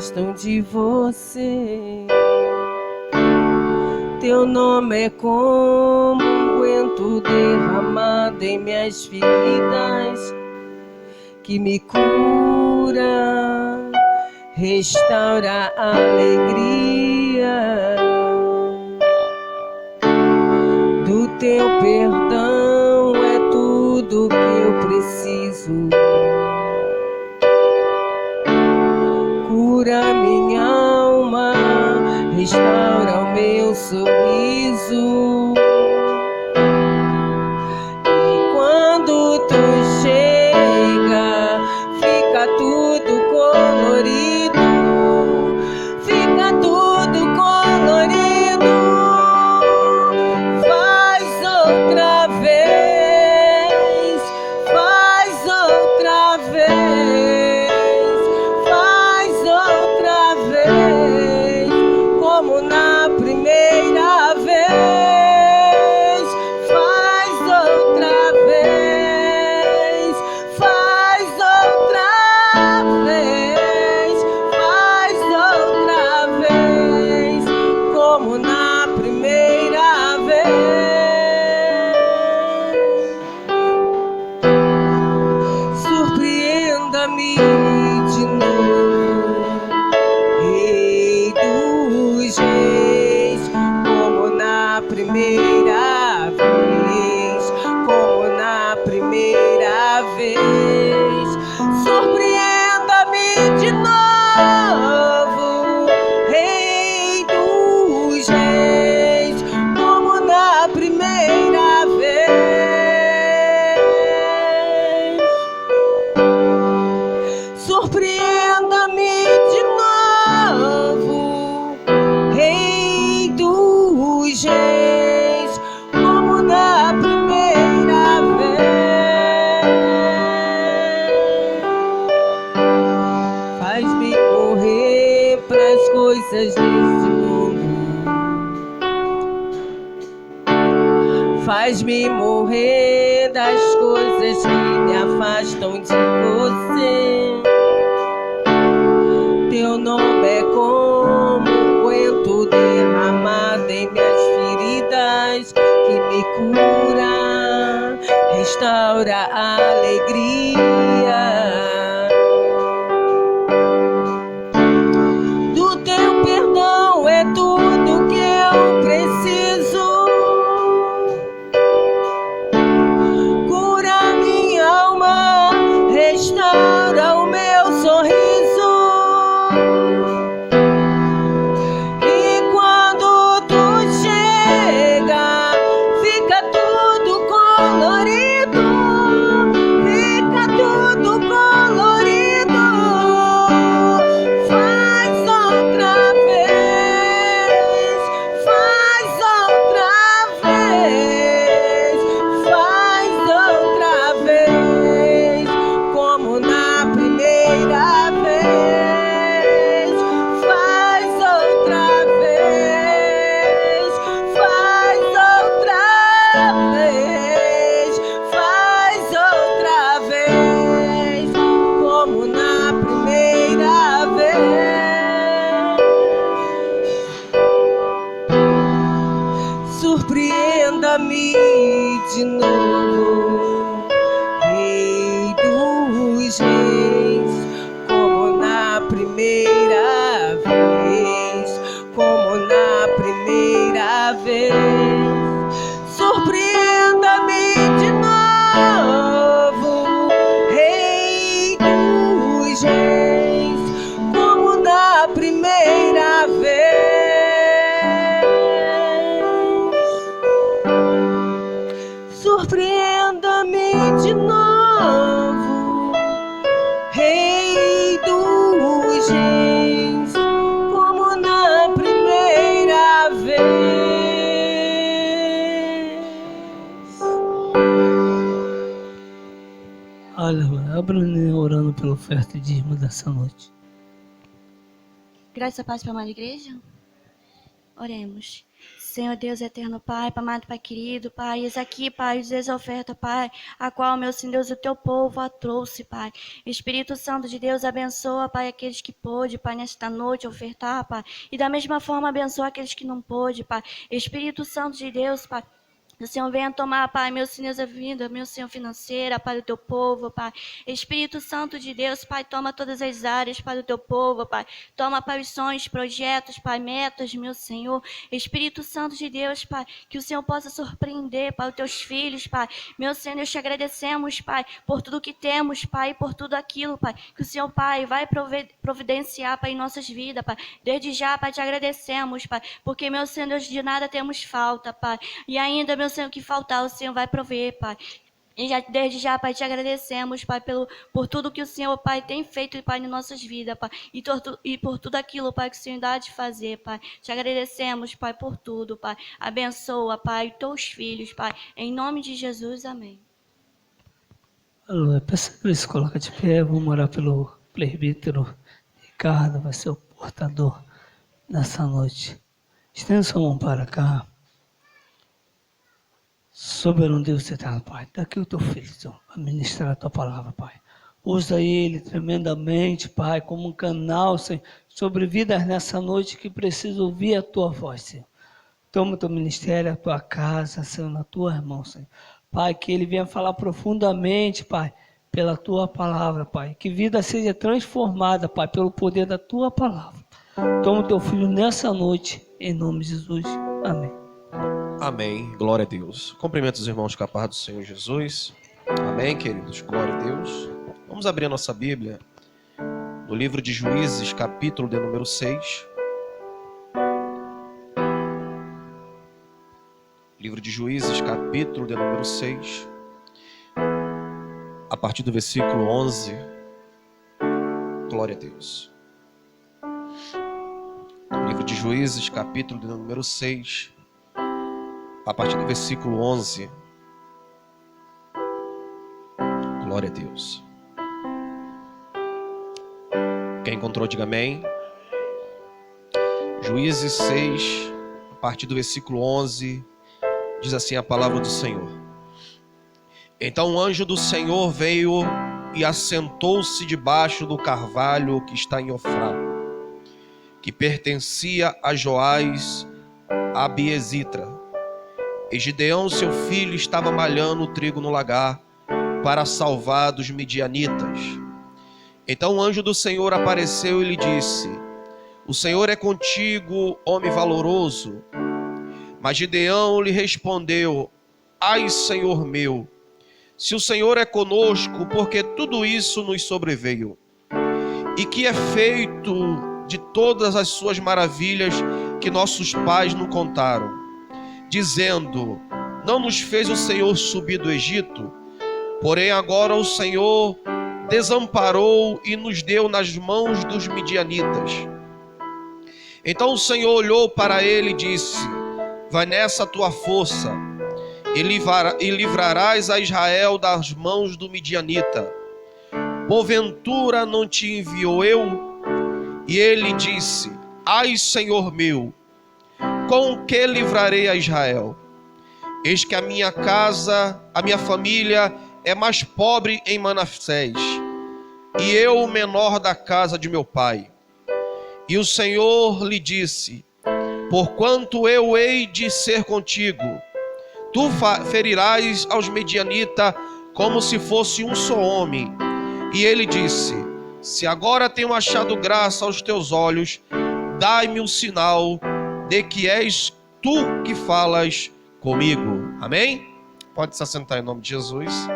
afastam de você. Teu nome é como unguento derramado em minhas feridas, que me cura, restaura a alegria do teu perdão. É tudo que eu preciso. Cura minha alma, restaura o meu sorriso. E quando tu chega, fica tudo colorido, fica tudo colorido. Faz outra vez, faz outra vez, faz outra vez, como na primeira vez. Faz outra vez, faz outra vez, faz outra vez, como na primeira vez. Surpreenda-me de novo, Rei dos Reis, como na primeira vez, como na primeira vez. Surpreenda-me de novo, Rei dos Reis, como na primeira vez. Surpreenda-me de novo, Rei dos Reis, como na primeira vez. Faz-me morrer pras coisas desse mundo, faz-me morrer das coisas que me afastam de você. Teu nome é como unguento derramado em minhas feridas, que me cura, restaura a alegria do teu perdão. É tudo que eu preciso. Cura minha alma, restaura o meu sorriso. E quando tu chega, fica tudo colorido, fica tudo colorido. Faz outra vez, faz outra vez, faz outra vez, como na primeira vez. Faz outra vez, faz outra vez, faz outra vez, como na primeira vez. Surpreenda-me de novo, Rei dos Reis, como na primeira vez, como na primeira vez. Surpreenda-me de novo, Rei dos Reis, como na primeira vez. Surpreenda-me de novo, Rei dos Reis, como na primeira vez. Olha, a Bruna orando pela oferta de irmã dessa noite. Graça e paz para a amada igreja. Oremos. Senhor Deus eterno, Pai, amado Pai querido, Pai, eis aqui, Pai, diz a oferta, Pai, a qual, meu Senhor Deus, o teu povo a trouxe, Pai. Espírito Santo de Deus, abençoa, Pai, aqueles que pôde, Pai, nesta noite ofertar, Pai, e da mesma forma abençoa aqueles que não pôde, Pai. Espírito Santo de Deus, Pai, o Senhor venha tomar, Pai, meu Senhor, a vida, meu Senhor, financeira, Pai, do teu povo, Pai. Espírito Santo de Deus, Pai, toma todas as áreas, Pai, do teu povo, Pai. Toma, Pai, os sonhos, projetos, Pai, metas, meu Senhor. Espírito Santo de Deus, Pai, que o Senhor possa surpreender, Pai, os teus filhos, Pai. Meu Senhor, nós te agradecemos, Pai, por tudo que temos, Pai, e por tudo aquilo, Pai, que o Senhor, Pai, vai providenciar, Pai, em nossas vidas, Pai. Desde já, Pai, te agradecemos, Pai, porque, meu Senhor, Deus, de nada temos falta, Pai. E ainda, meu Senhor, o que faltar, o Senhor vai prover, Pai. E desde já, Pai, te agradecemos, Pai, por tudo que o Senhor, Pai, tem feito, Pai, em nossas vidas, Pai. E por tudo aquilo, Pai, que o Senhor dá de fazer, Pai. Te agradecemos, Pai, por tudo, Pai. Abençoa, Pai, teus filhos, Pai. Em nome de Jesus, amém. Aleluia. Peço que ele se coloque de pé. Vamos orar pelo presbítero Ricardo, vai ser o portador nessa noite. Estenda sua mão para cá. Soberano Deus eterno, Pai, daqui o teu filho, Senhor, a ministrar a tua palavra, Pai. Usa ele tremendamente, Pai, como um canal, Senhor, sobre vidas nessa noite que precisam ouvir a tua voz, Senhor. Toma o teu ministério, a tua casa, Senhor, na tua mão, Senhor. Pai, que ele venha falar profundamente, Pai, pela tua palavra, Pai. Que vida seja transformada, Pai, pelo poder da tua palavra. Toma o teu filho nessa noite, em nome de Jesus. Amém. Amém. Glória a Deus. Cumprimento os irmãos com a paz do Senhor Jesus. Amém, queridos. Glória a Deus. Vamos abrir a nossa Bíblia no livro de Juízes, capítulo de número 6. Livro de Juízes, capítulo de número 6. A partir do versículo 11. Glória a Deus. Livro de Juízes, capítulo de número 6. A partir do versículo 11. Glória a Deus. Quem encontrou, diga amém. Juízes 6, a partir do versículo 11, diz assim a palavra do Senhor. Então o anjo do Senhor veio e assentou-se debaixo do carvalho que está em Ofrá, que pertencia a Joás, a Abiezitra. E Gideão, seu filho, estava malhando o trigo no lagar para salvar dos midianitas. Então o anjo do Senhor apareceu e lhe disse: o Senhor é contigo, homem valoroso. Mas Gideão lhe respondeu: ai, Senhor meu, se o Senhor é conosco, porque tudo isso nos sobreveio? E que é feito de todas as suas maravilhas que nossos pais nos contaram, dizendo: não nos fez o Senhor subir do Egito? Porém agora o Senhor desamparou e nos deu nas mãos dos midianitas. Então o Senhor olhou para ele e disse: vai nessa tua força e livrarás a Israel das mãos do midianita. Porventura não te enviou eu? E ele disse: ai, Senhor meu, com que livrarei a Israel? Eis que a minha casa, a minha família é mais pobre em Manassés, e eu o menor da casa de meu pai. E o Senhor lhe disse: porquanto eu hei de ser contigo, tu ferirás aos medianitas como se fosse um só homem. E ele disse: se agora tenho achado graça aos teus olhos, dai-me um sinal de que és tu que falas comigo. Amém? Pode se assentar em nome de Jesus.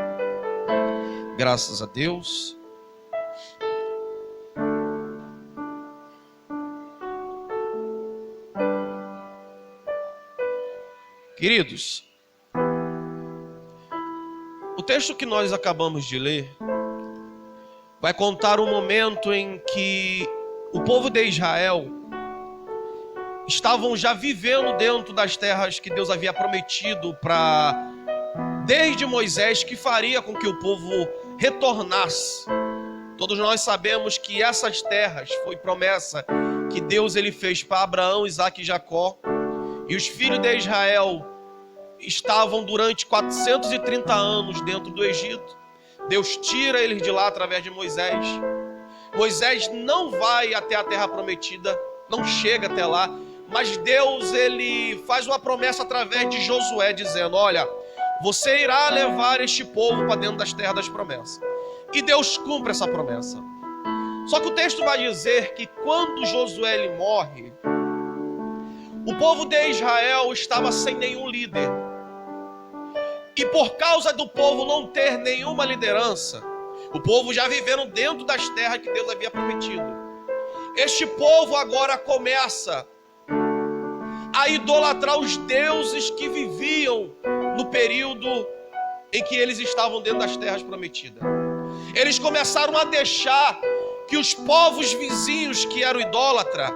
Graças a Deus. Queridos, o texto que nós acabamos de ler vai contar um momento em que o povo de Israel estavam já vivendo dentro das terras que Deus havia prometido desde Moisés, que faria com que o povo retornasse. Todos nós sabemos que essas terras foi promessa que Deus ele fez para Abraão, Isaque e Jacó. E os filhos de Israel estavam durante 430 anos dentro do Egito. Deus tira eles de lá através de Moisés. Moisés não vai até a terra prometida, não chega até lá, mas Deus, ele faz uma promessa através de Josué, dizendo: olha, você irá levar este povo para dentro das terras das promessas. E Deus cumpre essa promessa. Só que o texto vai dizer que quando Josué ele morre, o povo de Israel estava sem nenhum líder. E por causa do povo não ter nenhuma liderança, o povo já vivendo dentro das terras que Deus havia prometido, este povo agora começa a idolatrar os deuses que viviam no período em que eles estavam dentro das terras prometidas. Eles começaram a deixar que os povos vizinhos que eram idólatras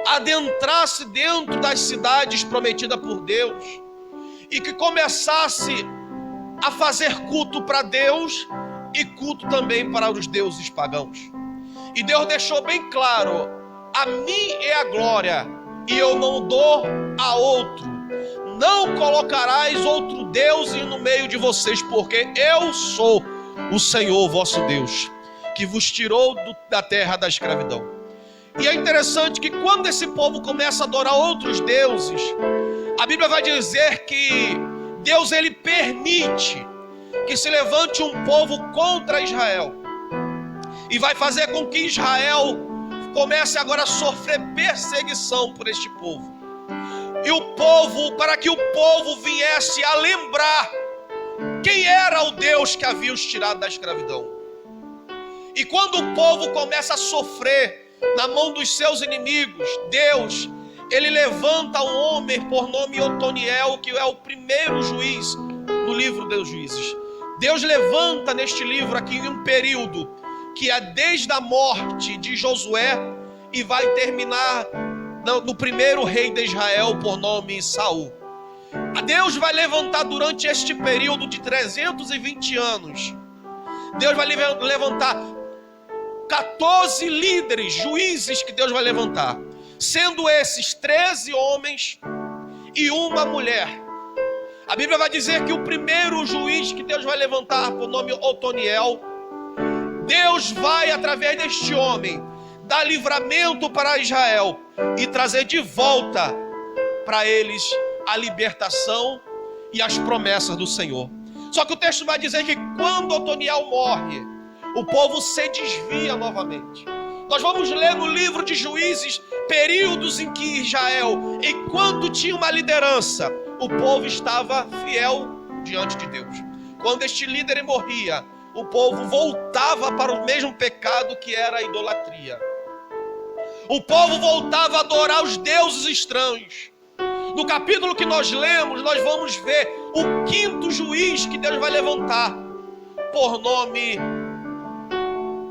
adentrasse dentro das cidades prometidas por Deus e que começasse a fazer culto para Deus e culto também para os deuses pagãos. E Deus deixou bem claro: a mim é a glória e eu não dou a outro. Não colocarás outro Deus no meio de vocês, porque eu sou o Senhor vosso Deus, que vos tirou da terra da escravidão. E é interessante que quando esse povo começa a adorar outros deuses, a Bíblia vai dizer que Deus ele permite que se levante um povo contra Israel. E vai fazer com que Israel comece agora a sofrer perseguição por este povo. E o povo, para que o povo viesse a lembrar quem era o Deus que havia os tirado da escravidão. E quando o povo começa a sofrer na mão dos seus inimigos, Deus, ele levanta um homem por nome Otoniel, que é o primeiro juiz no livro dos Juízes. Deus levanta neste livro aqui um período que é desde a morte de Josué e vai terminar no primeiro rei de Israel por nome Saul. Deus vai levantar durante este período de 320 anos, Deus vai levantar 14 líderes, juízes que Deus vai levantar, sendo esses 13 homens e uma mulher. A Bíblia vai dizer que o primeiro juiz que Deus vai levantar por nome Otoniel, Deus vai, através deste homem, dar livramento para Israel e trazer de volta para eles a libertação e as promessas do Senhor. Só que o texto vai dizer que quando Otoniel morre, o povo se desvia novamente. Nós vamos ler no livro de Juízes períodos em que Israel, enquanto tinha uma liderança, o povo estava fiel diante de Deus. Quando este líder morria, o povo voltava para o mesmo pecado que era a idolatria. O povo voltava a adorar os deuses estranhos. No capítulo que nós lemos, nós vamos ver o quinto juiz que Deus vai levantar, por nome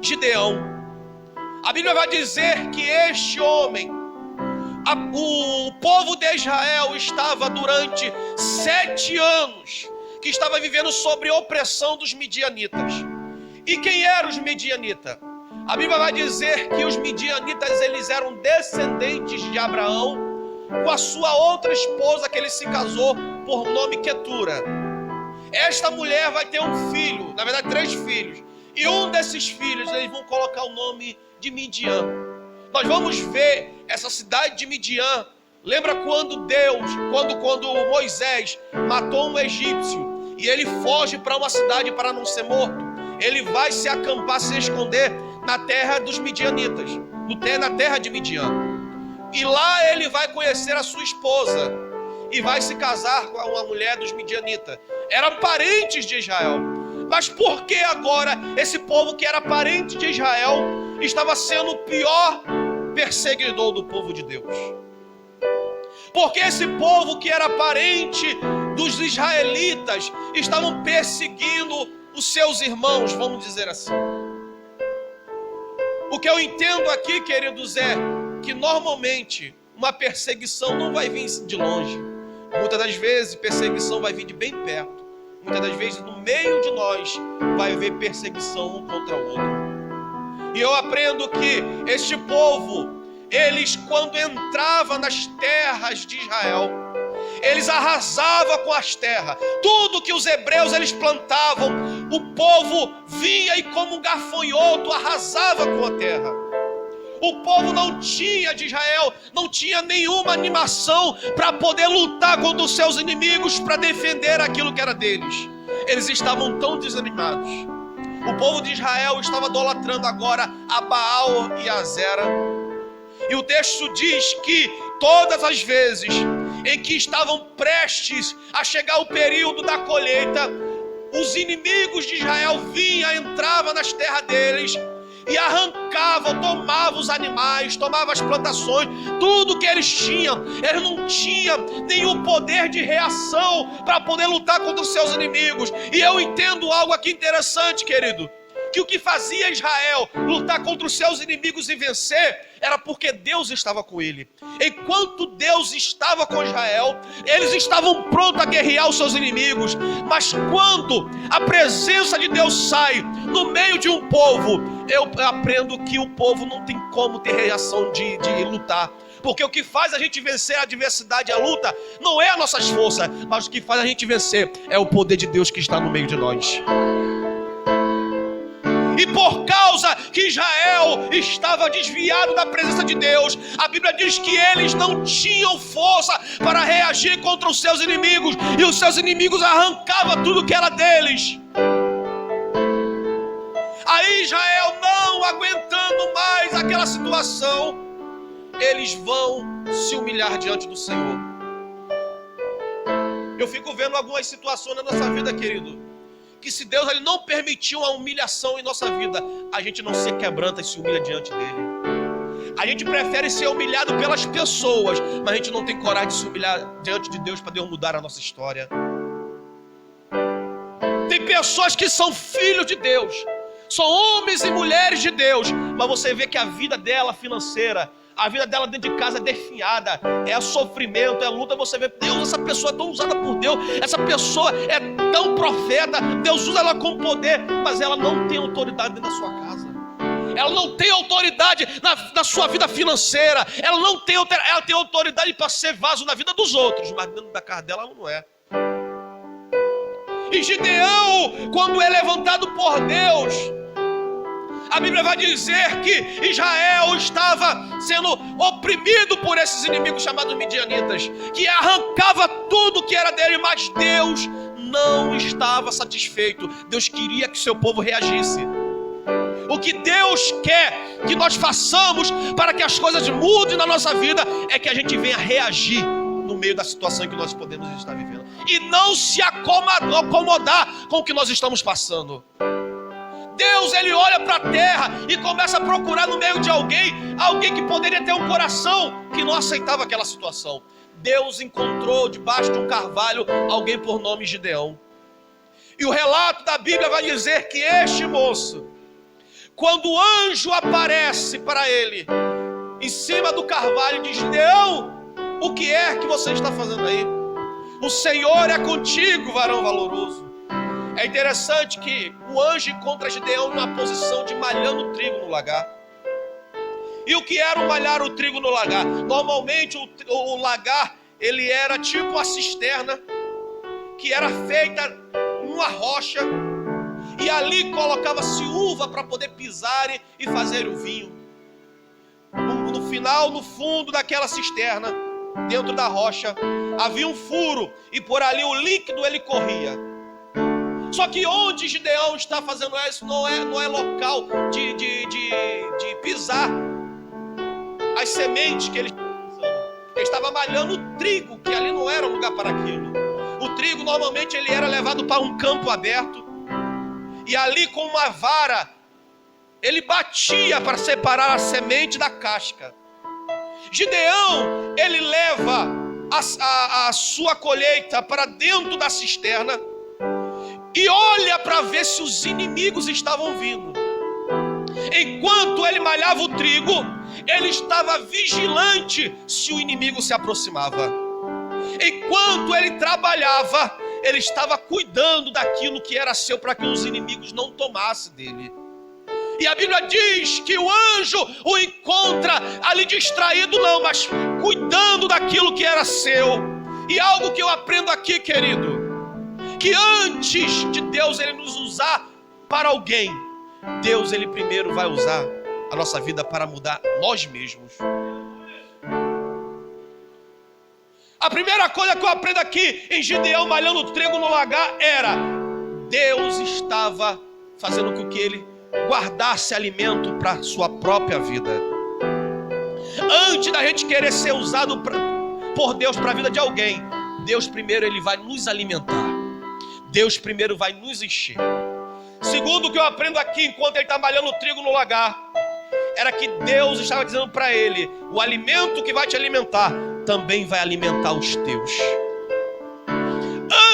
Gideão. A Bíblia vai dizer que este homem, o povo de Israel estava durante 7 anos, que estava vivendo sob opressão dos midianitas. E quem eram os midianitas? A Bíblia vai dizer que os midianitas, eles eram descendentes de Abraão, com a sua outra esposa que ele se casou por nome Quetura. Esta mulher vai ter um filho, na verdade 3 filhos, e um desses filhos eles vão colocar o nome de Midian. Nós vamos ver essa cidade de Midian. Lembra quando Moisés matou um egípcio e ele foge para uma cidade para não ser morto? Ele vai se acampar, se esconder na terra dos midianitas, na terra de Midian. E lá ele vai conhecer a sua esposa e vai se casar com uma mulher dos midianitas. Eram parentes de Israel. Mas por que agora esse povo que era parente de Israel estava sendo o pior perseguidor do povo de Deus? Porque esse povo que era parente dos israelitas estavam perseguindo os seus irmãos, vamos dizer assim. O que eu entendo aqui, queridos, é que normalmente uma perseguição não vai vir de longe. Muitas das vezes perseguição vai vir de bem perto. Muitas das vezes no meio de nós vai haver perseguição um contra o outro. E eu aprendo que este povo, eles quando entravam nas terras de Israel, eles arrasavam com as terras. Tudo que os hebreus eles plantavam, o povo vinha e como um gafanhoto arrasava com a terra. O povo não tinha de Israel, não tinha nenhuma animação para poder lutar contra os seus inimigos, para defender aquilo que era deles. Eles estavam tão desanimados. O povo de Israel estava idolatrando agora a Baal e a Azera. E o texto diz que todas as vezes em que estavam prestes a chegar o período da colheita, os inimigos de Israel vinham, entravam nas terras deles e arrancavam, tomavam os animais, tomavam as plantações, tudo que eles tinham. Eles não tinham nenhum poder de reação para poder lutar contra os seus inimigos. E eu entendo algo aqui interessante, querido, que o que fazia Israel lutar contra os seus inimigos e vencer era porque Deus estava com ele. Enquanto Deus estava com Israel, eles estavam prontos a guerrear os seus inimigos. Mas quando a presença de Deus sai no meio de um povo, eu aprendo que o povo não tem como ter reação de lutar. Porque o que faz a gente vencer a adversidade e a luta não é as nossas forças, mas o que faz a gente vencer é o poder de Deus que está no meio de nós. E por causa que Israel estava desviado da presença de Deus, a Bíblia diz que eles não tinham força para reagir contra os seus inimigos, e os seus inimigos arrancavam tudo que era deles. Aí Israel, não aguentando mais aquela situação, eles vão se humilhar diante do Senhor. Eu fico vendo algumas situações na nossa vida, querido, que se Deus ele não permitiu uma humilhação em nossa vida, a gente não se quebranta e se humilha diante dele. A gente prefere ser humilhado pelas pessoas, mas a gente não tem coragem de se humilhar diante de Deus para Deus mudar a nossa história. Tem pessoas que são filhos de Deus, são homens e mulheres de Deus, mas você vê que a vida dela financeira, a vida dela dentro de casa é definhada, é sofrimento, é luta. Você vê, Deus, essa pessoa é tão usada por Deus, essa pessoa é tão profeta, Deus usa ela com poder, mas ela não tem autoridade dentro da sua casa. Ela não tem autoridade na sua vida financeira. Ela tem autoridade para ser vaso na vida dos outros, mas dentro da casa dela ela não é. E Gideão, quando é levantado por Deus, a Bíblia vai dizer que Israel estava sendo oprimido por esses inimigos chamados midianitas, que arrancava tudo que era dele, mas Deus não estava satisfeito. Deus queria que seu povo reagisse. O que Deus quer que nós façamos para que as coisas mudem na nossa vida é que a gente venha reagir no meio da situação em que nós podemos estar vivendo, e não se acomodar com o que nós estamos passando. Deus, ele olha para a terra e começa a procurar no meio de alguém que poderia ter um coração que não aceitava aquela situação. Deus encontrou debaixo de um carvalho alguém por nome Gideão. E o relato da Bíblia vai dizer que este moço, quando o anjo aparece para ele em cima do carvalho, diz: Gideão, o que é que você está fazendo aí? O Senhor é contigo, varão valoroso. É interessante que o anjo encontra Gideão numa posição de malhando trigo no lagar. E o que era o malhar o trigo no lagar? Normalmente o lagar, ele era tipo uma cisterna que era feita numa rocha, e ali colocava-se uva para poder pisar e fazer o vinho. No final, no fundo daquela cisterna, dentro da rocha, havia um furo, e por ali o líquido ele corria. Só que onde Gideão está fazendo isso não é local de pisar as sementes que ele estava pisando. Ele estava malhando o trigo, que ali não era um lugar para aquilo. O trigo normalmente ele era levado para um campo aberto, e ali com uma vara ele batia para separar a semente da casca. Gideão, ele leva a sua colheita para dentro da cisterna e olha para ver se os inimigos estavam vindo. Enquanto ele malhava o trigo, ele estava vigilante se o inimigo se aproximava. Enquanto ele trabalhava, ele estava cuidando daquilo que era seu, para que os inimigos não tomassem dele. E a Bíblia diz que o anjo o encontra ali distraído, não, mas cuidando daquilo que era seu. E algo que eu aprendo aqui, querido, que antes de Deus ele nos usar para alguém, Deus ele primeiro vai usar a nossa vida para mudar nós mesmos. A primeira coisa que eu aprendo aqui em Gideão malhando trigo no lagar era: Deus estava fazendo com que ele guardasse alimento para a sua própria vida. Antes da gente querer ser usado por Deus para a vida de alguém, Deus primeiro ele vai nos alimentar. Deus primeiro vai nos encher. Segundo o que eu aprendo aqui enquanto ele está malhando trigo no lagar, era que Deus estava dizendo para ele: o alimento que vai te alimentar também vai alimentar os teus.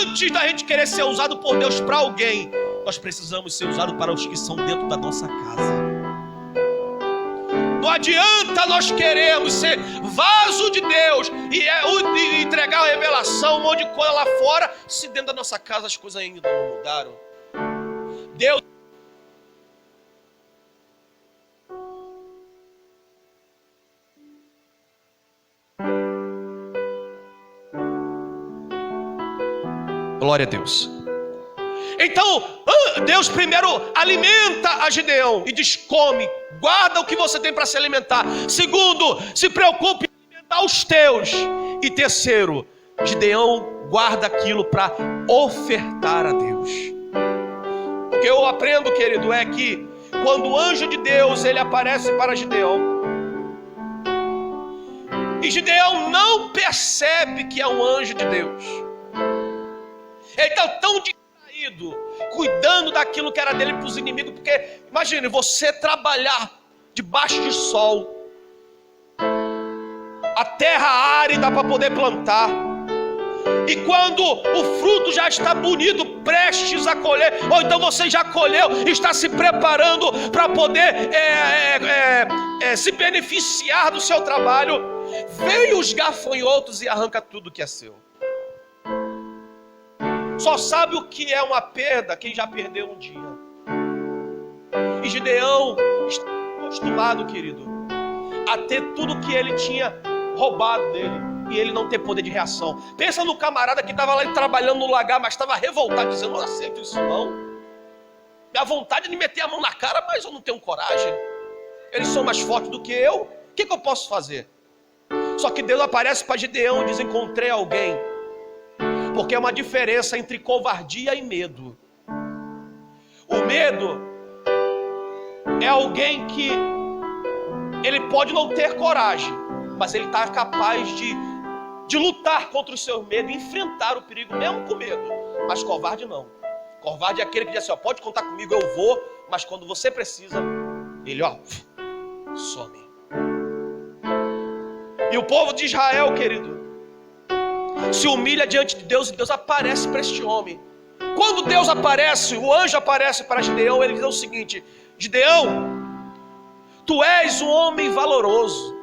Antes da gente querer ser usado por Deus para alguém, nós precisamos ser usados para os que são dentro da nossa casa. Não adianta nós queremos ser vaso de Deus e entregar a revelação, um monte de coisa lá fora, se dentro da nossa casa as coisas ainda não mudaram. Deus glória a Deus. Então, Deus primeiro alimenta a Gideão e diz: come, guarda o que você tem para se alimentar. Segundo, se preocupe em alimentar os teus. E terceiro, Gideão guarda aquilo para ofertar a Deus. O que eu aprendo, querido, é que quando o anjo de Deus ele aparece para Gideão, e Gideão não percebe que é um anjo de Deus, ele está tão distraído, cuidando daquilo que era dele para os inimigos, porque imagine você trabalhar debaixo de sol, a terra árida para poder plantar, e quando o fruto já está bonito, prestes a colher, ou então você já colheu, está se preparando para poder se beneficiar do seu trabalho, veio os gafanhotos e arranca tudo que é seu. Só sabe o que é uma perda quem já perdeu um dia. E Gideão está acostumado, querido, a ter tudo que ele tinha roubado dele, e ele não ter poder de reação. Pensa no camarada que estava lá trabalhando no lagar, mas estava revoltado, dizendo: não aceito isso não. Minha vontade é de meter a mão na cara, mas eu não tenho coragem. Eles são mais fortes do que eu. O que eu posso fazer? Só que Deus aparece para Gideão e diz: encontrei alguém. Porque é uma diferença entre covardia e medo. O medo é alguém que ele pode não ter coragem, mas ele está capaz de lutar contra o seu medo, enfrentar o perigo mesmo com medo. Mas covarde não. Covarde é aquele que diz assim: ó, pode contar comigo, eu vou, mas quando você precisa, ele some. E o povo de Israel, querido, se humilha diante de Deus, e Deus aparece para este homem. Quando Deus aparece, o anjo aparece para Gideão, ele diz o seguinte: Gideão, tu és um homem valoroso.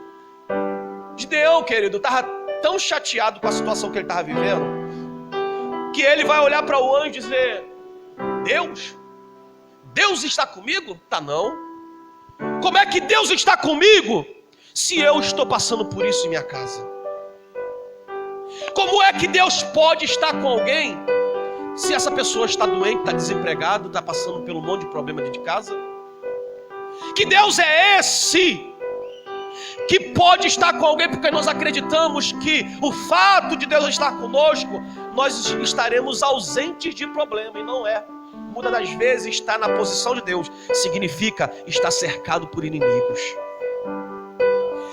Gideão, querido, estava tão chateado com a situação que ele estava vivendo, que ele vai olhar para o anjo e dizer: Deus está comigo? Tá não. Como é que Deus está comigo se eu estou passando por isso em minha casa? Como é que Deus pode estar com alguém se essa pessoa está doente, está desempregado, está passando por um monte de problema dentro de casa? Que Deus é esse que pode estar com alguém? Porque nós acreditamos que o fato de Deus estar conosco, nós estaremos ausentes de problema, e não é. Muitas das vezes estar na posição de Deus significa estar cercado por inimigos.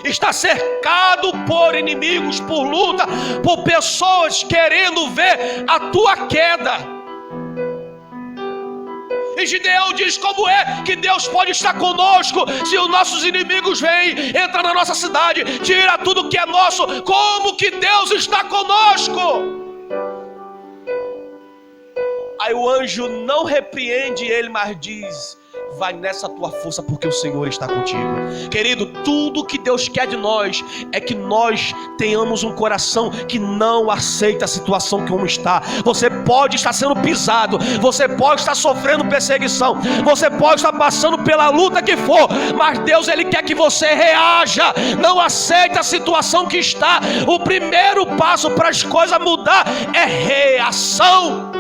Está cercado por inimigos, por luta, por pessoas querendo ver a tua queda. E Gideão diz: como é que Deus pode estar conosco se os nossos inimigos vêm, entram na nossa cidade, tira tudo que é nosso? Como que Deus está conosco? Aí o anjo não repreende ele, mas diz: vai nessa tua força, porque o Senhor está contigo. Querido, tudo que Deus quer de nós é que nós tenhamos um coração que não aceita a situação como está. Você pode estar sendo pisado, você pode estar sofrendo perseguição, você pode estar passando pela luta que for, mas Deus, Ele quer que você reaja. Não aceite a situação que está. O primeiro passo para as coisas mudar é reação.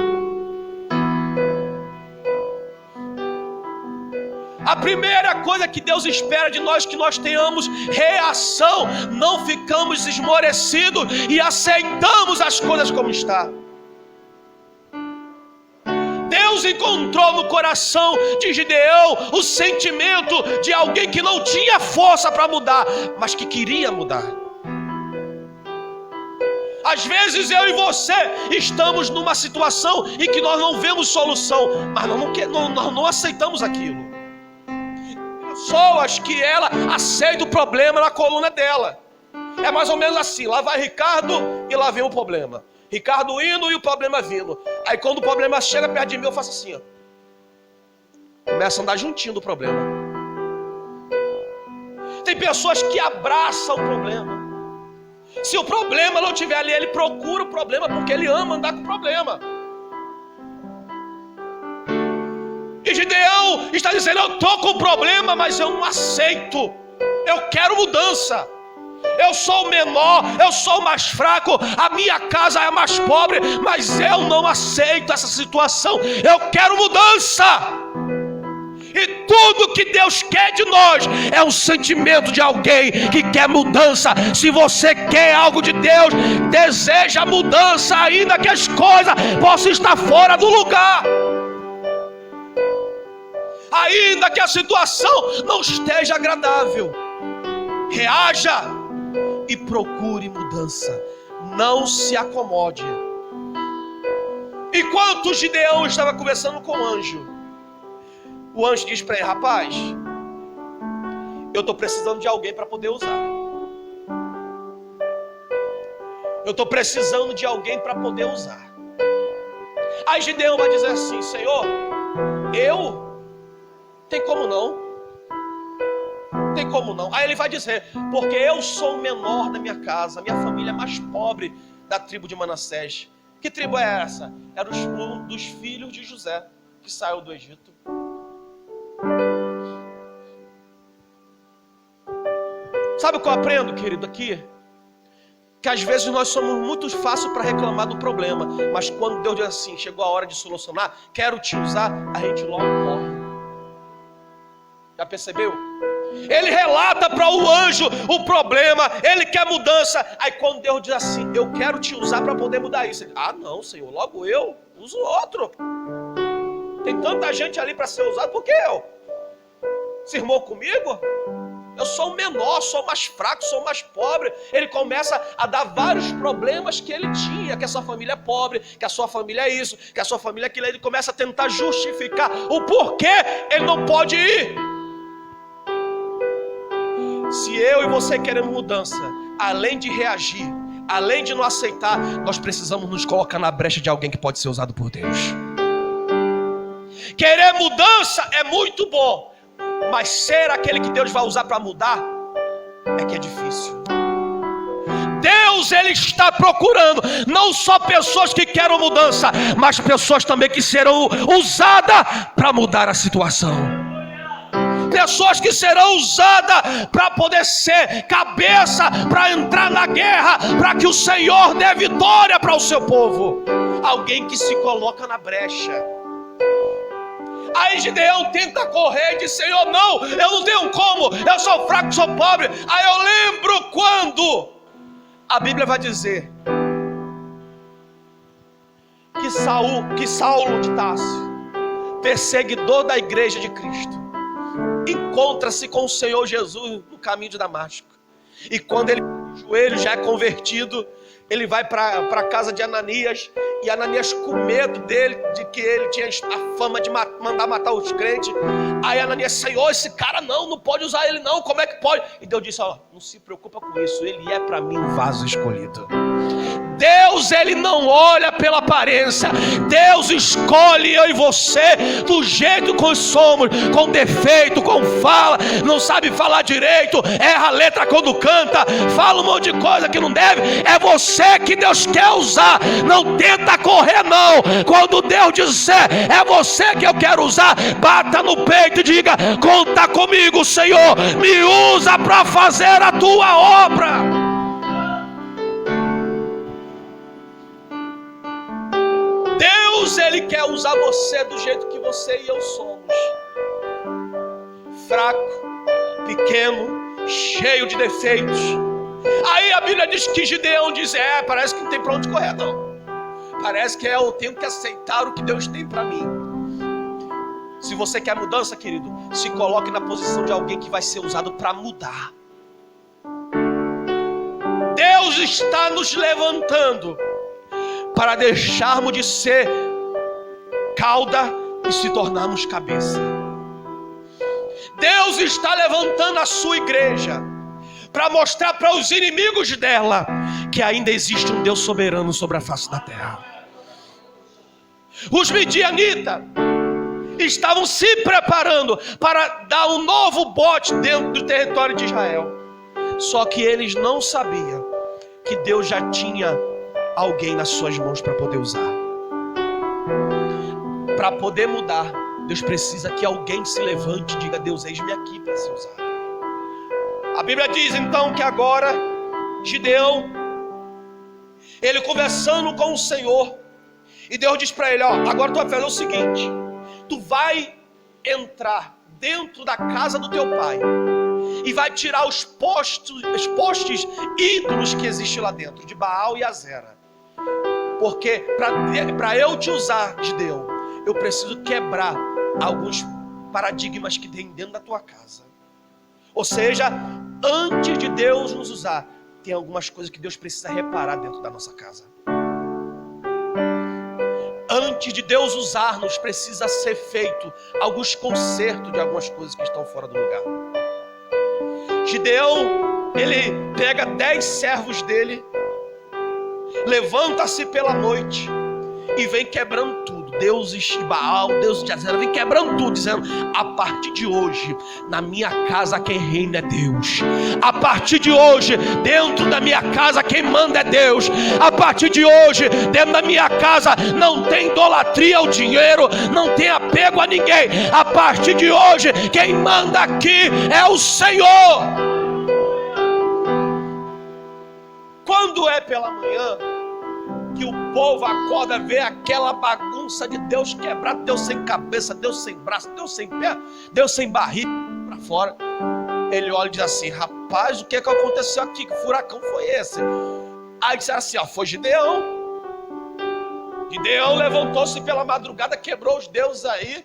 A primeira coisa que Deus espera de nós é que nós tenhamos reação. Não ficamos esmorecidos e aceitamos as coisas como está. Deus encontrou no coração de Gideão o sentimento de alguém que não tinha força para mudar, mas que queria mudar. Às vezes eu e você estamos numa situação em que nós não vemos solução, mas nós não aceitamos aquilo. Pessoas que ela aceita o problema na coluna dela. É mais ou menos assim, lá vai Ricardo e lá vem o problema. Ricardo indo e o problema vindo. Aí quando o problema chega perto de mim, eu faço assim, ó. Começa a andar juntinho do problema. Tem pessoas que abraçam o problema. Se o problema não estiver ali, ele procura o problema porque ele ama andar com o problema. E Gideão está dizendo, eu estou com problema, mas eu não aceito. Eu quero mudança. Eu sou o menor, eu sou o mais fraco, a minha casa é a mais pobre, mas eu não aceito essa situação. Eu quero mudança. E tudo que Deus quer de nós é um sentimento de alguém que quer mudança. Se você quer algo de Deus, deseja mudança, ainda que as coisas possam estar fora do lugar. Ainda que a situação não esteja agradável, reaja e procure mudança. Não se acomode. Enquanto Gideão estava conversando com o anjo disse para ele, rapaz, eu estou precisando de alguém para poder usar. Eu estou precisando de alguém para poder usar. Aí Gideão vai dizer assim, Senhor, tem como não? Tem como não? Aí ele vai dizer, porque eu sou o menor da minha casa, minha família é mais pobre da tribo de Manassés. Que tribo é essa? Era um dos filhos de José, que saiu do Egito. Sabe o que eu aprendo, querido, aqui? Que às vezes nós somos muito fáceis para reclamar do problema, mas quando Deus diz assim, chegou a hora de solucionar, quero te usar, a gente logo corre. Já percebeu? Ele relata para o anjo o problema, ele quer mudança. Aí quando Deus diz assim, eu quero te usar para poder mudar isso. Ele, não, Senhor, logo eu uso outro. Tem tanta gente ali para ser usado, por que eu? Se irmou comigo? Eu sou o menor, sou o mais fraco, sou o mais pobre. Ele começa a dar vários problemas que ele tinha, que a sua família é pobre, que a sua família é isso, que a sua família é aquilo. Ele começa a tentar justificar o porquê ele não pode ir. Se eu e você queremos mudança, além de reagir, além de não aceitar, nós precisamos nos colocar na brecha de alguém que pode ser usado por Deus. Querer mudança é muito bom, mas ser aquele que Deus vai usar para mudar é que é difícil. Deus, Ele está procurando não só pessoas que querem mudança, mas pessoas também que serão usadas para mudar a situação. Pessoas que serão usadas para poder ser cabeça, para entrar na guerra, para que o Senhor dê vitória para o seu povo. Alguém que se coloca na brecha. Aí Gideão tenta correr e diz, Senhor, não, eu não tenho como, eu sou fraco, sou pobre. Aí eu lembro quando a Bíblia vai dizer que Saulo de Tarso, perseguidor da igreja de Cristo, encontra-se com o Senhor Jesus no caminho de Damasco. E quando ele o joelho já é convertido, ele vai para a casa de Ananias, e Ananias, com medo dele, de que ele tinha a fama de mandar matar os crentes. Aí Ananias, Senhor, esse cara não pode usar ele não, como é que pode? E Deus disse, não se preocupa com isso, ele é para mim um vaso escolhido. Deus, ele não olha pela aparência. Deus escolhe eu e você do jeito que somos, com defeito, com fala, não sabe falar direito, erra a letra quando canta, fala um monte de coisa que não deve. É você que Deus quer usar. Não tenta correr não. Quando Deus disser é você que eu quero usar, bata no peito e diga: conta comigo, Senhor, me usa para fazer a tua obra. Deus, ele quer usar você do jeito que você e eu somos. Fraco, pequeno, cheio de defeitos. Aí a Bíblia diz que Gideão diz: parece que não tem pra onde correr não. Parece que eu tenho que aceitar o que Deus tem para mim. Se você quer mudança, querido, se coloque na posição de alguém que vai ser usado para mudar. Deus está nos levantando para deixarmos de ser cauda e se tornarmos cabeça. Deus está levantando a sua igreja para mostrar para os inimigos dela que ainda existe um Deus soberano sobre a face da terra. Os midianitas estavam se preparando para dar um novo bote dentro do território de Israel. Só que eles não sabiam que Deus já tinha alguém nas suas mãos para poder usar. Para poder mudar, Deus precisa que alguém se levante e diga: Deus, eis-me aqui para ser usado. A Bíblia diz então que agora Gideão, ele conversando com o Senhor, e Deus diz para ele: agora tu vai fazer o seguinte, tu vai entrar dentro da casa do teu pai e vai tirar os postes ídolos que existem lá dentro, de Baal e Azera. Porque para eu te usar, Gideão, eu preciso quebrar alguns paradigmas que tem dentro da tua casa. Ou seja, antes de Deus nos usar, tem algumas coisas que Deus precisa reparar dentro da nossa casa. Antes de Deus usar-nos, precisa ser feito alguns consertos de algumas coisas que estão fora do lugar. Gideão, ele pega 10 servos dele, levanta-se pela noite e vem quebrando tudo. Deuses de Baal, deuses de Azera, vem quebrando tudo, dizendo: a partir de hoje, na minha casa quem reina é Deus. A partir de hoje, dentro da minha casa quem manda é Deus. A partir de hoje, dentro da minha casa não tem idolatria ao dinheiro, não tem apego a ninguém. A partir de hoje, quem manda aqui é o Senhor. Quando é pela manhã que o povo acorda, vê aquela bagunça de Deus quebrado, Deus sem cabeça, Deus sem braço, Deus sem pé, Deus sem barriga para fora, ele olha e diz assim: rapaz, o que aconteceu aqui? Que furacão foi esse? Aí disseram assim: foi Gideão. Gideão levantou-se pela madrugada, quebrou os deuses aí.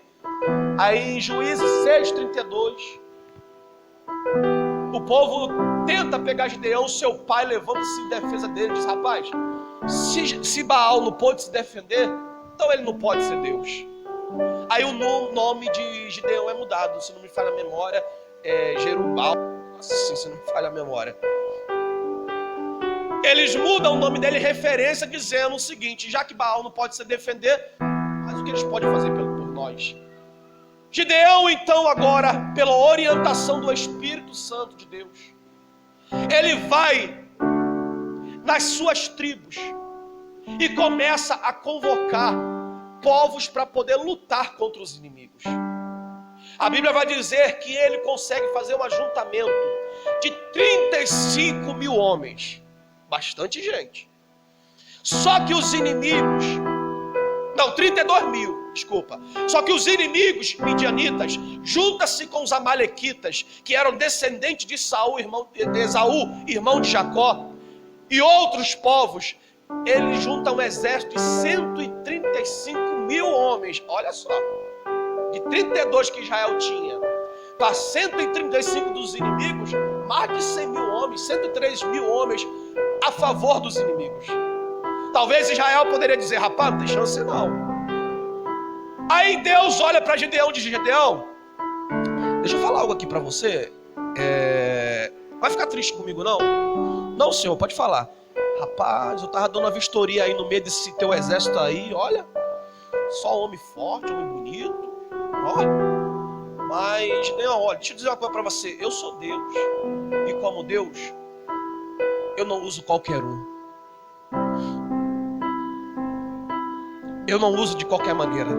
Aí em Juízes 6:32, o povo tenta pegar Gideão, seu pai levanta-se em defesa dele e diz: rapaz, se Baal não pôde se defender, então ele não pode ser Deus. Aí o nome de Gideão é mudado, se não me falha a memória, é Jerubal, assim, se não me falha a memória. Eles mudam o nome dele em referência, dizendo o seguinte: já que Baal não pode se defender, mas o que eles podem fazer por nós? Gideão, então, agora, pela orientação do Espírito Santo de Deus, ele vai nas suas tribos e começa a convocar povos para poder lutar contra os inimigos. A Bíblia vai dizer que ele consegue fazer um ajuntamento de 35 mil homens, bastante gente. Só que os inimigos, 32 mil, desculpa. Só que os inimigos midianitas juntam-se com os amalequitas, que eram descendentes de Saul, de Esaú, irmão de Jacó, e outros povos. Eles juntam um exército de 135 mil homens. Olha só, de 32 que Israel tinha para 135 dos inimigos, mais de 100 mil homens, 103 mil homens a favor dos inimigos. Talvez Israel poderia dizer: rapaz, não tem chance não. Aí Deus olha para Gideão e diz: Gideão, deixa eu falar algo aqui para você. Vai ficar triste comigo não? Não, senhor, pode falar. Rapaz, eu tava dando uma vistoria aí no meio desse teu exército aí, olha. Só homem forte, homem bonito. Olha. Mas, não, olha, deixa eu dizer uma coisa pra você. Eu sou Deus. E como Deus, eu não uso qualquer um. Eu não uso de qualquer maneira.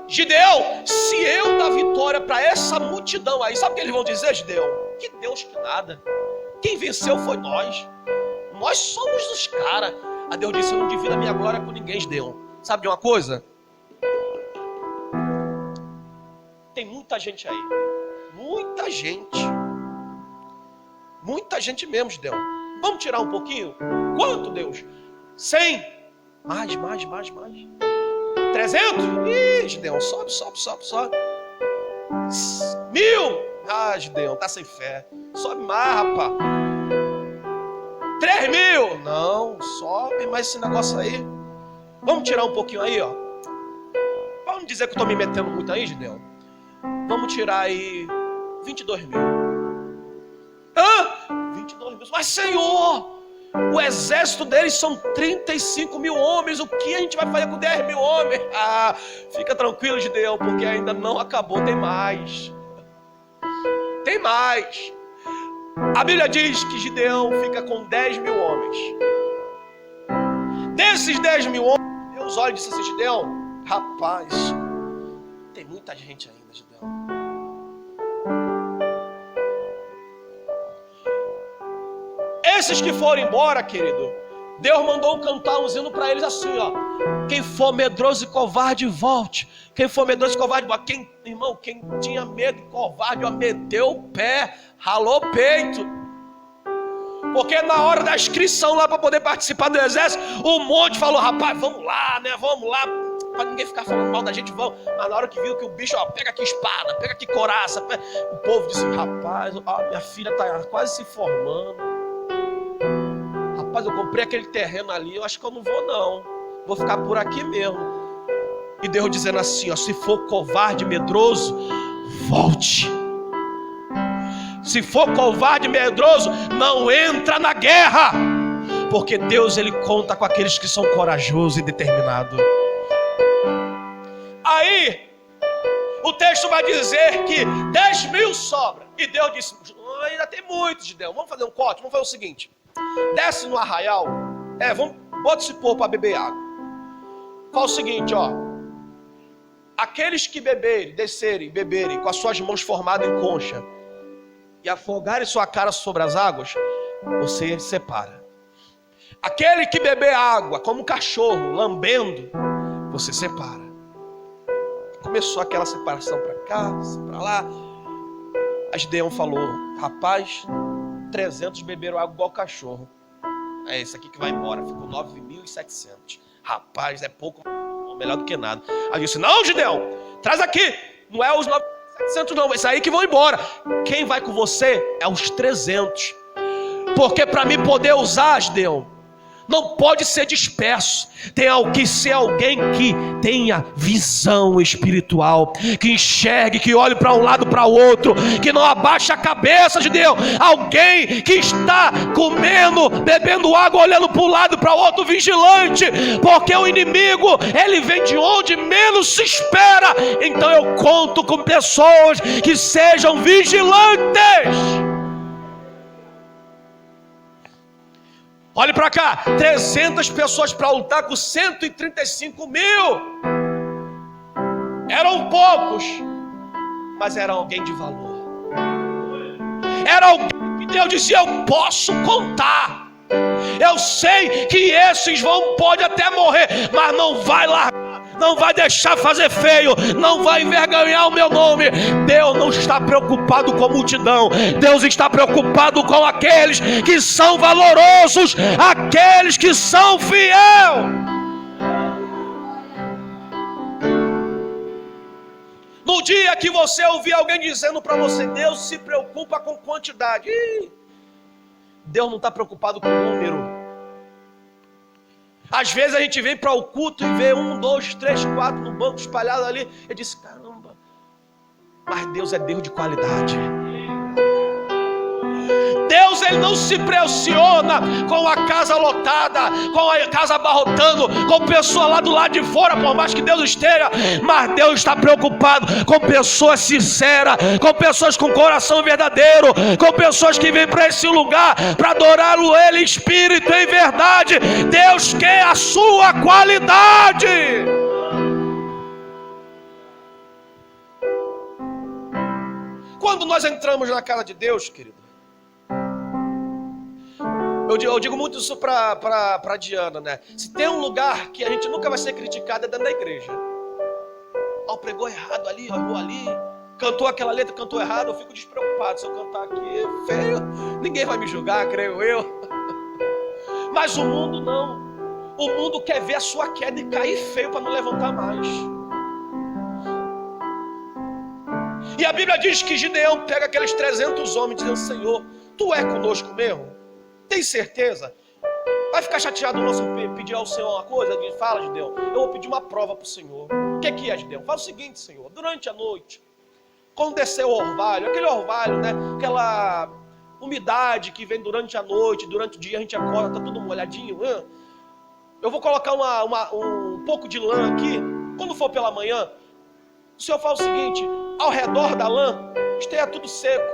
Gideão, se eu dar vitória para essa multidão aí, sabe o que eles vão dizer, Gideão? Que Deus que nada. Quem venceu foi nós. Nós somos os caras. A Deus disse, eu não divido a minha glória com ninguém, Gideão. Sabe de uma coisa? Tem muita gente aí. Muita gente. Muita gente mesmo, Gideão. Vamos tirar um pouquinho? Quanto, Deus? 100? Mais. 300? Ih, Gideão, sobe. 1000? Ah, Gideão, tá sem fé. Sobe mais, rapaz. 3000? Não, sobe mais esse negócio aí. Vamos tirar um pouquinho aí, ó. Vamos dizer que eu tô me metendo muito aí, Gideão. Vamos tirar aí 22 mil. Hã? 22 mil. Mas, Senhor, o exército deles são 35 mil homens. O que a gente vai fazer com 10 mil homens? Ah, fica tranquilo, Gideão, porque ainda não acabou. Tem mais. Tem mais. A Bíblia diz que Gideão fica com 10 mil homens. Desses 10 mil homens, Deus olha e disse assim, Gideão, rapaz, tem muita gente ainda, Gideão. Esses que foram embora, querido, Deus mandou cantar um hino para eles assim, ó. Quem for medroso e covarde, volte. Quem for medroso e covarde, volte. Quem tinha medo e covarde, ó, meteu o pé, ralou o peito. Porque na hora da inscrição lá para poder participar do exército, o monte falou, rapaz, vamos lá, né? Vamos lá. Para ninguém ficar falando mal da gente, vamos. Mas na hora que viu que o bicho, ó, pega aqui espada, pega aqui coraça. O povo disse, rapaz, ó, minha filha está quase se formando. Rapaz, eu comprei aquele terreno ali, eu acho que eu não vou não. Vou ficar por aqui mesmo. E Deus dizendo assim, ó, se for covarde, medroso, volte. Se for covarde, medroso, não entra na guerra. Porque Deus, Ele conta com aqueles que são corajosos e determinados. Aí, o texto vai dizer que 10 mil sobra. E Deus disse, ainda tem muitos, Gideão. Vamos fazer um corte, vamos fazer o seguinte. Desce no arraial, bota esse povo para beber água. Fala o seguinte, ó. Aqueles que descerem, beberem com as suas mãos formadas em concha e afogarem sua cara sobre as águas, você separa. Aquele que beber água como um cachorro, lambendo, você separa. Começou aquela separação para cá, para lá. A Gideão falou, rapaz, 300 beberam água igual cachorro. É esse aqui que vai embora. Ficou 9.700. Rapaz, é pouco, melhor do que nada. Aí disse, não, Gideão, traz aqui. Não é os 9.700 não, esse aí que vão embora. Quem vai com você é os 300. Porque para mim poder usar, Gideão, não pode ser disperso. Tem que ser alguém que tenha visão espiritual, que enxergue, que olhe para um lado, para o outro, que não abaixe a cabeça, de Deus. Alguém que está comendo, bebendo água, olhando para um lado, para o outro, vigilante, porque o inimigo, ele vem de onde menos se espera. Então eu conto com pessoas que sejam vigilantes. Olhe para cá, 300 pessoas para lutar com 135 mil. Eram poucos, mas era alguém de valor. Era alguém que Deus dizia, eu posso contar. Eu sei que esses pode até morrer, mas não vai largar. Não vai deixar fazer feio, não vai envergonhar o meu nome. Deus não está preocupado com a multidão. Deus está preocupado com aqueles que são valorosos, aqueles que são fiéis. No dia que você ouvir alguém dizendo para você, Deus se preocupa com quantidade. Deus não está preocupado com o número. Às vezes a gente vem para o culto e vê 1, 2, 3, 4 no banco espalhado ali. Eu disse, caramba, mas Deus é Deus de qualidade. Deus, ele não se impressiona com a casa lotada, com a casa abarrotando, com pessoa lá do lado de fora, por mais que Deus esteja, mas Deus está preocupado com pessoas sinceras, com pessoas com coração verdadeiro, com pessoas que vêm para esse lugar para adorá-lo ele em espírito e em verdade. Deus quer a sua qualidade. Quando nós entramos na casa de Deus, querido, eu digo muito isso para Diana, né? Se tem um lugar que a gente nunca vai ser criticado é dentro da igreja. Pregou errado ali, errou ali, cantou aquela letra, cantou errado, eu fico despreocupado. Se eu cantar aqui feio, ninguém vai me julgar, creio eu. Mas o mundo não. O mundo quer ver a sua queda e cair feio para não levantar mais. E a Bíblia diz que Gideão pega aqueles 300 homens dizendo: Senhor, tu é conosco mesmo? Tem certeza? Vai ficar chateado não se eu pedir ao Senhor uma coisa? Fala, Gideão, eu vou pedir uma prova para o Senhor. O que é, Gideão? Fala o seguinte, Senhor, durante a noite, quando descer o orvalho, aquele orvalho, né? Aquela umidade que vem durante a noite, durante o dia a gente acorda, tá tudo molhadinho. Eu vou colocar um pouco de lã aqui. Quando for pela manhã, o Senhor fala o seguinte: ao redor da lã esteja tudo seco,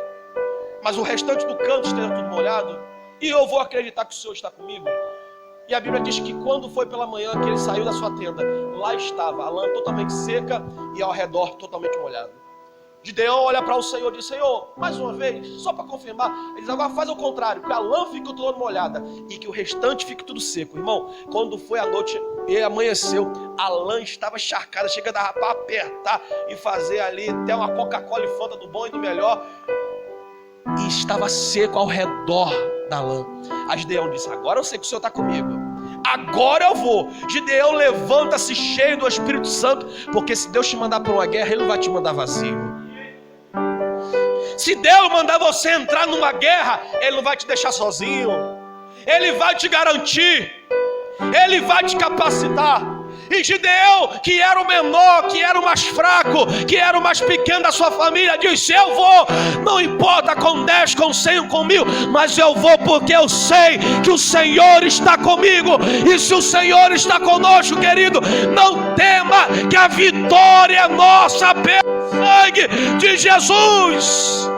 mas o restante do canto esteja tudo molhado, e eu vou acreditar que o Senhor está comigo. E a Bíblia diz que quando foi pela manhã que ele saiu da sua tenda, lá estava a lã totalmente seca e ao redor totalmente molhado. Gideão olha para o Senhor e diz: Senhor, mais uma vez, só para confirmar. Ele diz: agora faz o contrário, que a lã fique toda molhada e que o restante fique tudo seco. Irmão, quando foi a noite e amanheceu, a lã estava encharcada, chega a dar para apertar e fazer ali até uma Coca-Cola e Fanta do bom e do melhor. E estava seco ao redor da lã. A Gideão disse: agora eu sei que o Senhor está comigo, agora eu vou. Gideão levanta-se cheio do Espírito Santo, porque se Deus te mandar para uma guerra, Ele não vai te mandar vazio. Se Deus mandar você entrar numa guerra, Ele não vai te deixar sozinho. Ele vai te garantir, Ele vai te capacitar. E Gideão, que era o menor, que era o mais fraco, que era o mais pequeno da sua família, disse: eu vou, não importa com 10, com 100, com 1000, mas eu vou porque eu sei que o Senhor está comigo. E se o Senhor está conosco, querido, não tema, que a vitória é nossa pelo sangue de Jesus.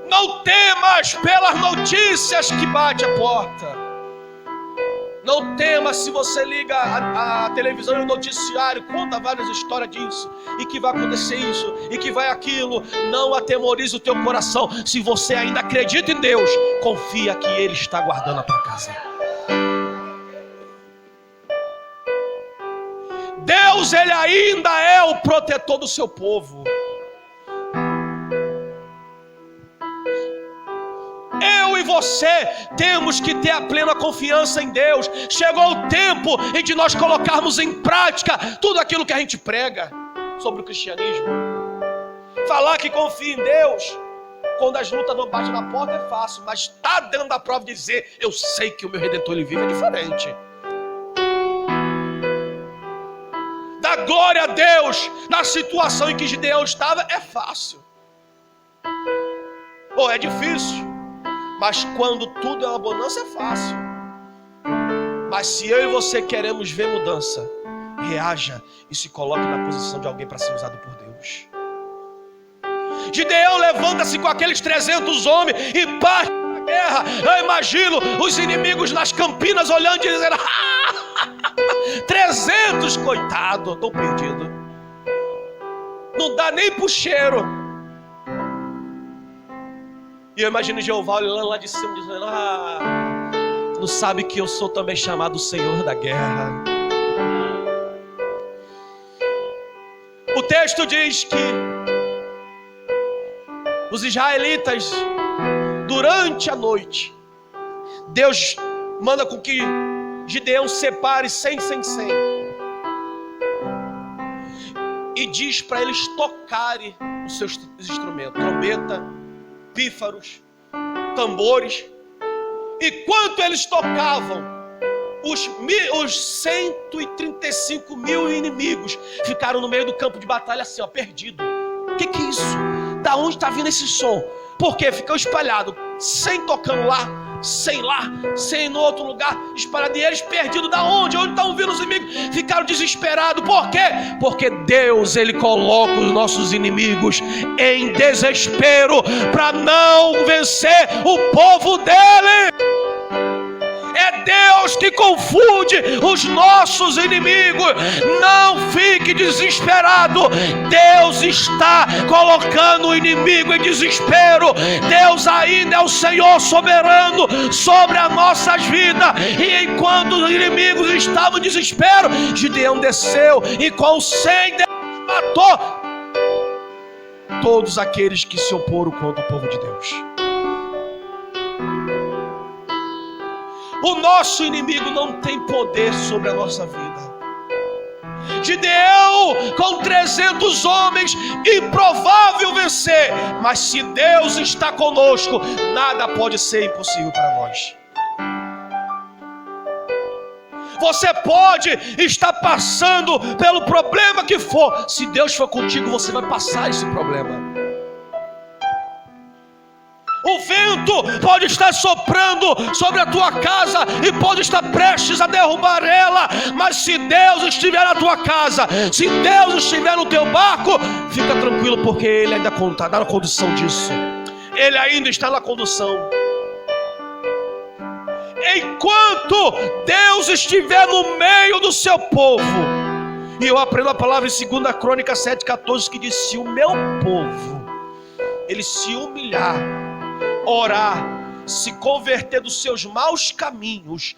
Não temas pelas notícias que bate a porta. Não tema se você liga a televisão e o noticiário conta várias histórias disso, e que vai acontecer isso, e que vai aquilo. Não atemorize o teu coração. Se você ainda acredita em Deus, confia que Ele está guardando a tua casa. Deus, Ele ainda é o protetor do seu povo. Eu e você temos que ter a plena confiança em Deus. Chegou o tempo em que nós colocarmos em prática tudo aquilo que a gente prega sobre o cristianismo. Falar que confia em Deus quando as lutas não batem na porta é fácil, mas estar dando a prova de dizer: eu sei que o meu Redentor Ele vive, é diferente. Dar glória a Deus na situação em que Gideão estava é fácil. Ou é difícil. Mas quando tudo é uma bonança é fácil. Mas se eu e você queremos ver mudança, reaja e se coloque na posição de alguém para ser usado por Deus. Gideão levanta-se com aqueles 300 homens e parte para a guerra. Eu imagino os inimigos nas campinas olhando e dizendo: 300, coitado, estou perdido. Não dá nem pro cheiro. E eu imagino Jeová olhando lá de cima, dizendo: não sabe que eu sou também chamado Senhor da guerra. O texto diz que os israelitas, durante a noite, Deus manda com que Gideão separe 100, e diz para eles tocarem os seus instrumentos, trombeta, pífaros, tambores. E quanto eles tocavam, os 135 mil inimigos ficaram no meio do campo de batalha assim, perdido. O que é isso? Da onde está vindo esse som? Porque ficou espalhado, sem tocando lá, sem lá, sem no outro lugar, espalhado, e eles perdidos. Da onde? Onde estão vindo os inimigos? Ficaram desesperados. Por quê? Porque Deus, Ele coloca os nossos inimigos em desespero para não vencer o povo dele. É Deus que confunde os nossos inimigos. Não fique desesperado. Deus está colocando o inimigo em desespero. Deus ainda é o Senhor soberano sobre as nossas vidas. E enquanto os inimigos estavam em desespero, Gideão desceu e com 100 Deus matou todos aqueles que se oporam contra o povo de Deus. O nosso inimigo não tem poder sobre a nossa vida. Gideão, com 300 homens, improvável vencer. Mas se Deus está conosco, nada pode ser impossível para nós. Você pode estar passando pelo problema que for. Se Deus for contigo, você vai passar esse problema. O vento pode estar soprando sobre a tua casa e pode estar prestes a derrubar ela, mas se Deus estiver na tua casa, se Deus estiver no teu barco, fica tranquilo, porque Ele ainda está na condução disso. Ele ainda está na condução. Enquanto Deus estiver no meio do seu povo, e eu aprendo a palavra em 2 Crônica 7,14, que diz: se o meu povo, ele se humilhar, orar, se converter dos seus maus caminhos,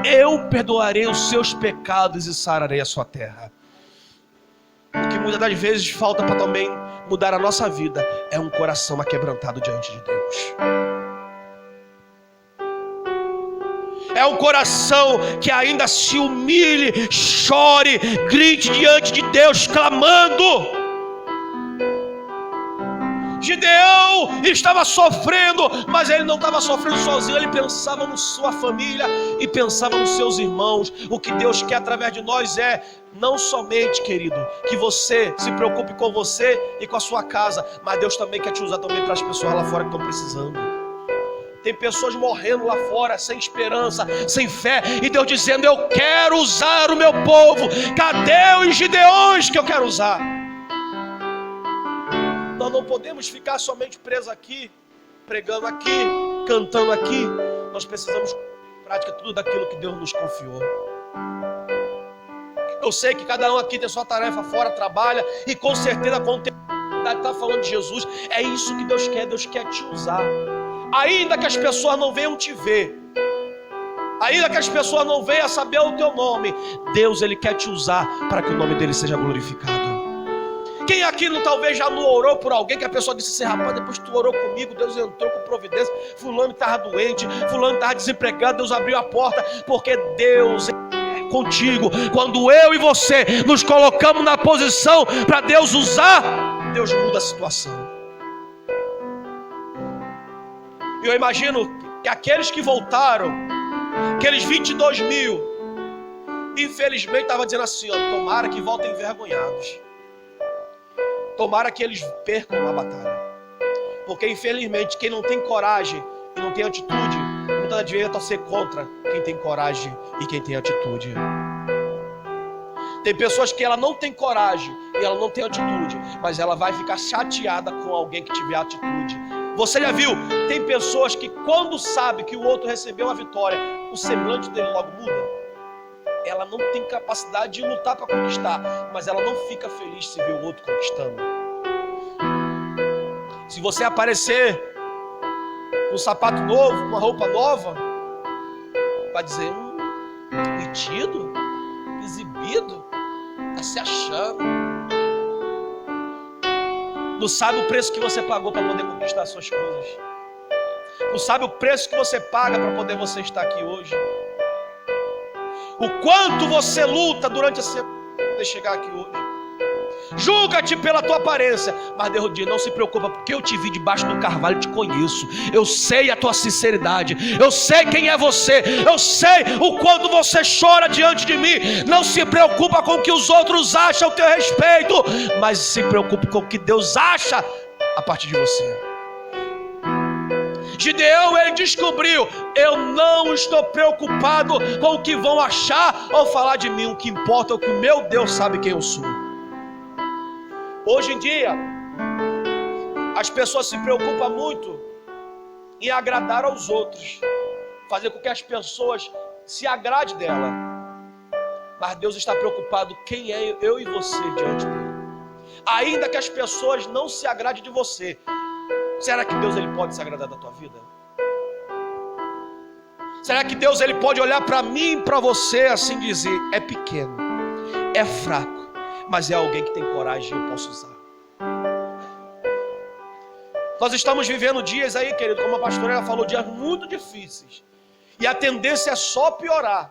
eu perdoarei os seus pecados e sararei a sua terra. O que muitas das vezes falta para também mudar a nossa vida é um coração aquebrantado diante de Deus. É um coração que ainda se humilhe, chore, grite diante de Deus, clamando. Gideão estava sofrendo, mas ele não estava sofrendo sozinho. Ele pensava na sua família e pensava nos seus irmãos. O que Deus quer através de nós é, não somente, querido, que você se preocupe com você e com a sua casa, mas Deus também quer te usar também para as pessoas lá fora que estão precisando. Tem pessoas morrendo lá fora, sem esperança, sem fé, e Deus dizendo: eu quero usar o meu povo. Cadê os Gideões que eu quero usar? Nós não podemos ficar somente presos aqui, pregando aqui, cantando aqui. Nós precisamos pôr em prática tudo daquilo que Deus nos confiou. Eu sei que cada um aqui tem sua tarefa fora, trabalha, e com certeza quando está falando de Jesus, é isso que Deus quer te usar. Ainda que as pessoas não venham te ver, ainda que as pessoas não venham saber o teu nome, Deus, Ele quer te usar para que o nome dele seja glorificado. Quem aqui talvez já não orou por alguém que a pessoa disse assim: rapaz, depois que tu orou comigo, Deus entrou com providência, fulano estava doente, fulano estava desempregado, Deus abriu a porta, porque Deus é contigo. Quando eu e você nos colocamos na posição para Deus usar, Deus muda a situação. Eu imagino que aqueles que voltaram, aqueles 22 mil, infelizmente estavam dizendo assim: ó, tomara que voltem envergonhados. Tomara que eles percam a batalha. Porque infelizmente quem não tem coragem e não tem atitude, muitas vezes vai torcer contra quem tem coragem e quem tem atitude. Tem pessoas que ela não tem coragem e ela não tem atitude, mas ela vai ficar chateada com alguém que tiver atitude. Você já viu? Tem pessoas que quando sabe que o outro recebeu uma vitória, o semblante dele logo muda. Ela não tem capacidade de lutar para conquistar, mas ela não fica feliz se ver o outro conquistando. Se você aparecer com um sapato novo, com uma roupa nova, vai dizer: metido, exibido, tá se achando. Não sabe o preço que você pagou para poder conquistar suas coisas. Não sabe o preço que você paga para poder você estar aqui hoje. O quanto você luta durante a semana para poder chegar aqui hoje. Julga-te pela tua aparência, mas Deus diz: não se preocupa, porque eu te vi debaixo do carvalho, te conheço. Eu sei a tua sinceridade, eu sei quem é você, eu sei o quanto você chora diante de mim. Não se preocupa com o que os outros acham a teu respeito, mas se preocupe com o que Deus acha a partir de você. Gideão, ele descobriu: eu não estou preocupado com o que vão achar ou falar de mim. O que importa é o que o meu Deus sabe quem eu sou. Hoje em dia, as pessoas se preocupam muito em agradar aos outros, fazer com que as pessoas se agradem dela. Mas Deus está preocupado quem é eu e você diante dele. Ainda que as pessoas não se agradem de você, será que Deus ele pode se agradar da tua vida? Será que Deus ele pode olhar para mim e para você assim e dizer: é pequeno, é fraco, mas é alguém que tem coragem e eu posso usar? Nós estamos vivendo dias aí, querido, como a pastora ela falou, dias muito difíceis. E a tendência é só piorar.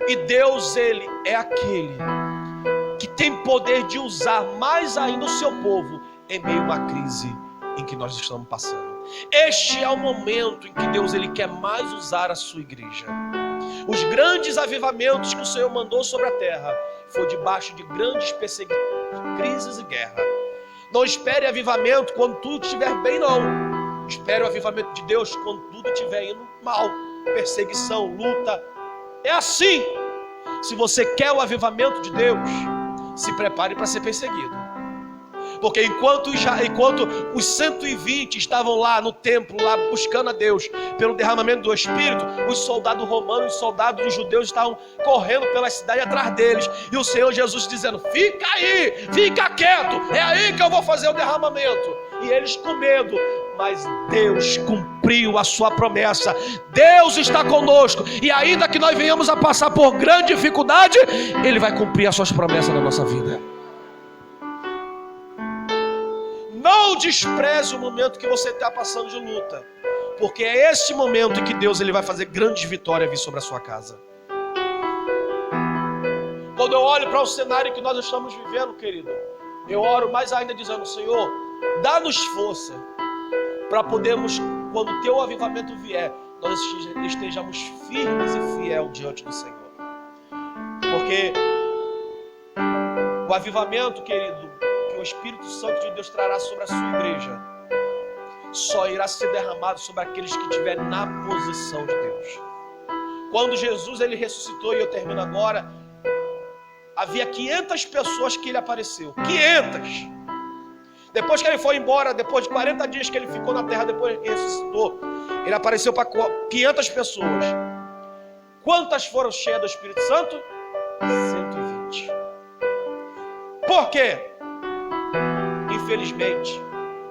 E Deus, ele é aquele que tem poder de usar mais ainda o seu povo em meio a uma crise em que nós estamos passando. Este é o momento em que Deus ele quer mais usar a sua igreja. Os grandes avivamentos que o Senhor mandou sobre a terra foi debaixo de grandes perseguições, crises e guerra. Não espere avivamento quando tudo estiver bem, não. Espere o avivamento de Deus quando tudo estiver indo mal. Perseguição, luta. É assim. Se você quer o avivamento de Deus, se prepare para ser perseguido. Porque enquanto os 120 estavam lá no templo, lá buscando a Deus, pelo derramamento do Espírito, os soldados romanos, os soldados judeus estavam correndo pela cidade atrás deles. E o Senhor Jesus dizendo: fica aí, fica quieto, é aí que eu vou fazer o derramamento. E eles com medo, mas Deus cumpriu a sua promessa. Deus está conosco. E ainda que nós venhamos a passar por grande dificuldade, Ele vai cumprir as suas promessas na nossa vida. Não despreze o momento que você está passando de luta, porque é esse momento em que Deus ele vai fazer grandes vitórias vir sobre a sua casa. Quando eu olho para o cenário que nós estamos vivendo, querido, eu oro mais ainda dizendo: Senhor, dá-nos força para podermos, quando o teu avivamento vier, nós estejamos firmes e fiéis diante do Senhor. Porque o avivamento, querido, que o Espírito Santo de Deus trará sobre a sua igreja, só irá ser derramado sobre aqueles que estiverem na posição de Deus. Quando Jesus ele ressuscitou, e eu termino agora, havia 500 pessoas que ele apareceu. 500! Depois que ele foi embora, depois de 40 dias que ele ficou na terra, depois que ressuscitou, ele apareceu para 500 pessoas. Quantas foram cheias do Espírito Santo? 120. Por quê? Infelizmente,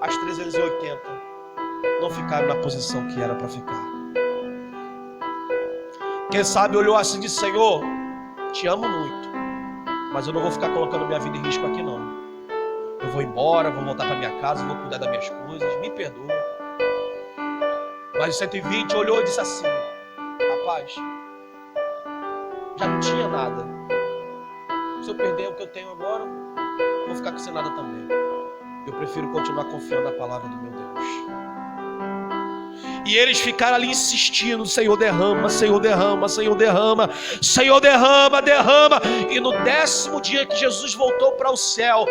as 380 não ficaram na posição que era para ficar. Quem sabe olhou assim e disse: Senhor, te amo muito, mas eu não vou ficar colocando minha vida em risco aqui não. Eu vou embora, vou voltar para minha casa, vou cuidar das minhas coisas, me perdoa. Mas os 120 olhou e disse assim: rapaz, já não tinha nada. Se eu perder o que eu tenho agora, vou ficar sem nada também. Eu prefiro continuar confiando na palavra do meu Deus. E eles ficaram ali insistindo: Senhor derrama, Senhor derrama, Senhor derrama, Senhor derrama, derrama. E no 10º dia que Jesus voltou para o céu,